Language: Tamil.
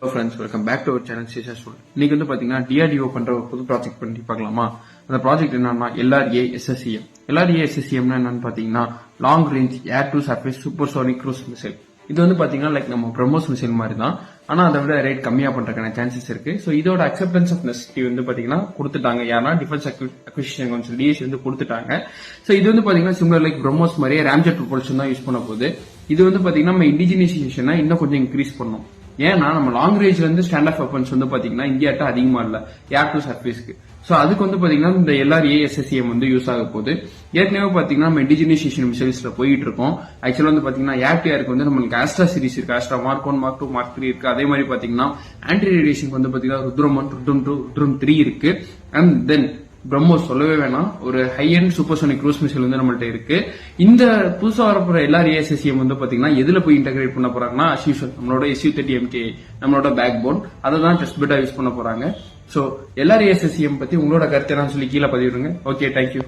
Hello friends, welcome back to our channel CSS. இன்னைக்கு வந்து பாத்தீங்கன்னா DRDO பண்ற ஒரு புது ப்ராஜெக்ட் பண்ணி பார்க்கலாமா? அந்த ப்ராஜெக்ட் என்னன்னா LRA SSCM. LRA SSCM என்னன்னு பாத்தீங்கன்னா long range air to surface supersonic cruise missile. இது வந்து பாத்தீங்கன்னா லைக் நம்ம பிரம்மோஸ் மிசைல் மாதிரி தான், ஆனா அதை விட ரேட் கம்மியா பண்றதுக்கான சான்சஸ் இருக்கு. சோ இதோட அக்செப்டன்ஸ் ஆஃப் நெசசிட்டி வந்து பாத்தீங்கன்னா கொடுத்துட்டாங்க. யாரா டிஃபென்ஸ் அக்விசிஷன் கவுன்சில் DAC வந்து கொடுத்துட்டாங்க. சோ இது வந்து பாத்தீங்கன்னா சிமிலர் லைக் பிரம்மோஸ் மாதிரியே ராம்ஜெட் ப்ரொபல்ஷன் தான் யூஸ் பண்ண போகுது. இது வந்து பாத்தீங்கன்னா நம்ம இண்டிஜினைசேஷனை இன்னும் கொஞ்சம் இன்க்ரீஸ் பண்ணணும். ஏன்னா நம்ம லாங் ரேஞ்ச்ல இருந்து ஸ்டாண்ட் ஆஃப் வெப்பன்ஸ் வந்து பாத்தீங்கன்னா இந்தியாட்ட அதிகமா இல்ல ஏர் டு சர்ஃபேஸ்க்கு. சோ அதுக்கு வந்து பாத்தீங்கன்னா இந்த LRA SSCM வந்து யூஸ் ஆக போகுது. ஏற்கனவே பாத்தீங்கன்னா நம்ம இண்டிஜினைசேஷன் மிசைல்ஸ்ல போயிட்டு இருக்கோம். ஆக்சுவலா வந்து பாத்தீங்கன்னா ஏர் டு ஏருக்கு வந்து நம்மளுக்கு ஆஸ்ட்ரா சீரிஸ் இருக்கு, ஆஸ்ட்ரா மார்க் 1 மார்க் 2 மார்க் 3 இருக்கு. அதே மாதிரி பாத்தீங்கன்னா ஆன்டி ரேடியேஷன் வந்து பாத்தீங்கன்னா ருத்ரம் 1 ருத்ரம் 2 ருத்ரம் 3 இருக்கு. அண்ட் தென் பிரம்மோஸ் சொல்லவே வேணாம், ஒரு high end supersonic cruise missile வந்து நம்மள்ட்ட இருக்கு. இந்த புதுசா வரப்போற LRA SSCM வந்து பாத்தீங்கன்னா எதுல போய் இன்டகிரேட் பண்ண போறாங்கன்னா அஸ்யூஷுவல் நம்மளோட SU-30 MK நம்மளோட பேக் போன் அதை தான் டெஸ்ட் பெட்டா யூஸ் பண்ண போறாங்க. சோ LRA SSCM பத்தி உங்களோட கருத்து என்னன்னு சொல்லி கீழே பதிவிடுங்க. Okay, thank you.